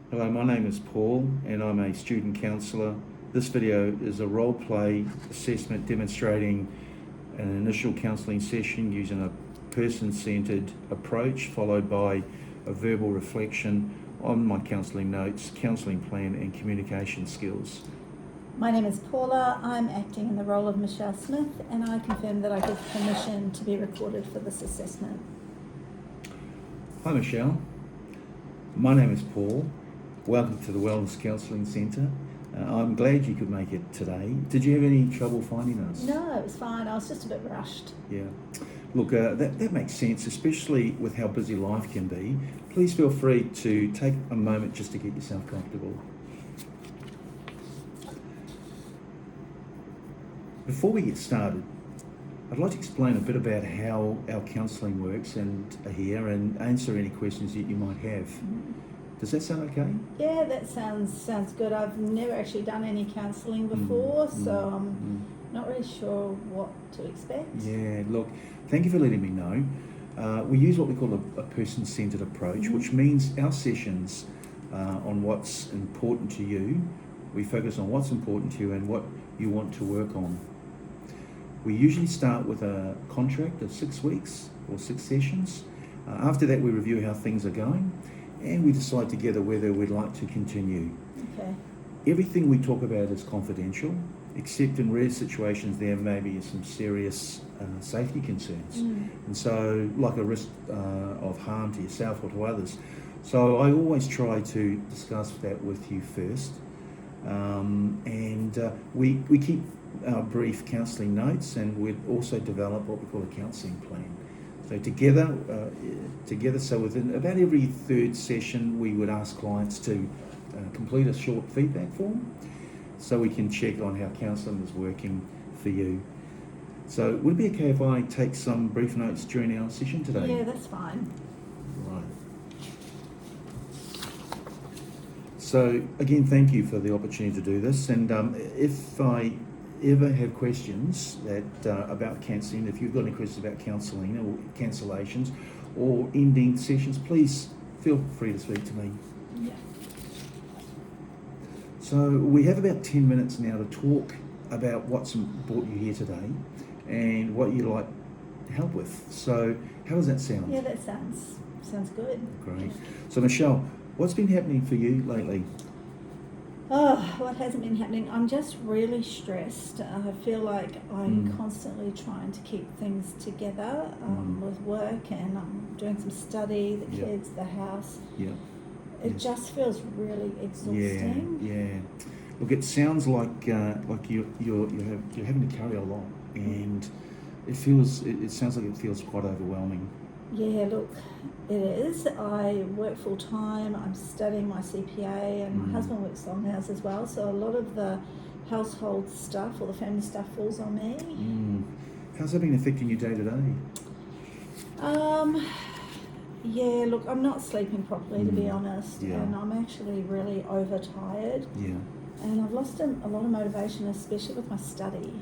Hello, my name is Paul and I'm a student counsellor. This video is a role play assessment demonstrating an initial counselling session using a person-centred approach followed by a verbal reflection on my counselling notes, counselling plan and communication skills. My name is Paula. I'm acting in the role of Michelle Smith and I confirm that I give permission to be recorded for this assessment. Hi Michelle, my name is Paul. Welcome to the Wellness Counselling Centre. I'm glad you could make it today. Did you have any trouble finding us? No, it was fine. I was just a bit rushed. Yeah. Look, that makes sense, especially with how busy life can be. Please feel free to take a moment just to get yourself comfortable. Before we get started, I'd like to explain a bit about how our counselling works and answer any questions that you might have. Does that sound okay? Yeah, that sounds good. I've never actually done any counselling before, so I'm not really sure what to expect. Yeah, look, thank you for letting me know. We use what we call a person-centred approach, which means our sessions on what's important to you. We focus on what's important to you and what you want to work on. We usually start with a contract of 6 weeks or 6 sessions. After that, we review how things are going and we decide together whether we'd like to continue. Okay. Everything we talk about is confidential, except in rare situations there may be some serious safety concerns. And so, like a risk of harm to yourself or to others. So I always try to discuss that with you first. We keep our brief counselling notes and we also develop what we call a counselling plan. So together, so within about every third session, we would ask clients to complete a short feedback form so we can check on how counselling is working for you. So would it be okay if I take some brief notes during our session today? Yeah, that's fine. Right. So again, thank you for the opportunity to do this. And if I ever have questions about counselling, if you've got any questions about counselling or cancellations or ending sessions, please feel free to speak to me. Yeah. So we have about 10 minutes now to talk about what's brought you here today and what you'd like help with. So how does that sound? Yeah, that sounds good. Great. So Michelle, what's been happening for you lately? Oh, what hasn't been happening? I'm just really stressed. I feel like I'm constantly trying to keep things together with work and I'm doing some study, the kids, the house. Yeah. It just feels really exhausting. Yeah. Look, it sounds like you're having to carry a lot, and it sounds like it feels quite overwhelming. Yeah, look, it is. I work full time. I'm studying my CPA, and my husband works long hours as well. So a lot of the household stuff or the family stuff falls on me. How's that been affecting you day to day? Yeah, look, I'm not sleeping properly to be honest, Yeah. and I'm actually really overtired. Yeah. And I've lost a lot of motivation, especially with my study.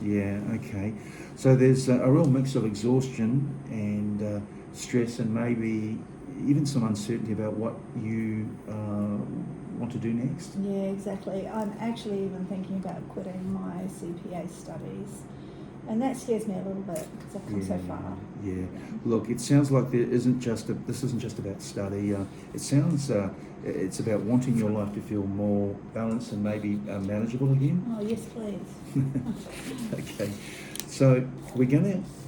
Yeah, okay. So there's a real mix of exhaustion and stress and maybe even some uncertainty about what you want to do next. Yeah, exactly. I'm actually even thinking about quitting my CPA studies. And that scares me a little bit because I've come so far. Yeah. Look, it sounds like this isn't just about study. It sounds it's about wanting your life to feel more balanced and maybe manageable again. Oh yes, please. Okay. So we're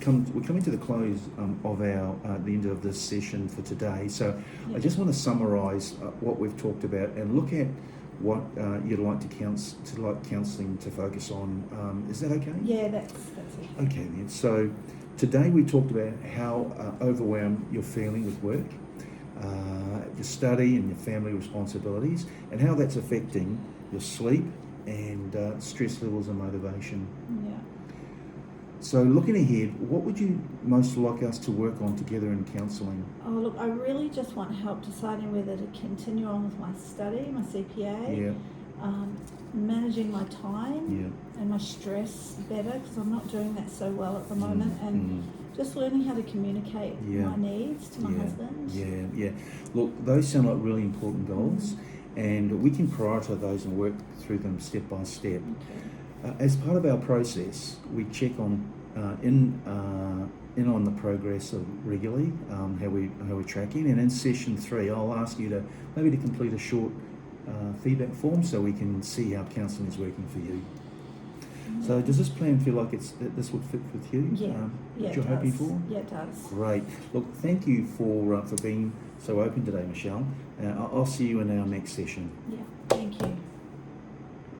coming to the close of the end of this session for today. So I just want to summarise what we've talked about and look at what you'd like counselling to focus on. Is that okay? Yeah, that's it. Okay then. So today we talked about how overwhelmed you're feeling with work, your study and your family responsibilities, and how that's affecting your sleep and stress levels and motivation. Yeah. So looking ahead, what would you most like us to work on together in counselling? Oh, look, I really just want help deciding whether to continue on with my study, my CPA, managing my time and my stress better because I'm not doing that so well at the moment, and just learning how to communicate Yeah. my needs to my Yeah. husband. Yeah. Look, those sound like really important goals, and we can prioritise those and work through them step by step. Okay. As part of our process, we check on in on the progress of regularly, how we're tracking, and in session 3, I'll ask you to maybe to complete a short feedback form so we can see how counselling is working for you. So does this plan feel like this would fit with you? Yeah. What you're hoping for? Yeah, it does. Great. Look, thank you for being so open today, Michelle. I'll see you in our next session. Yeah.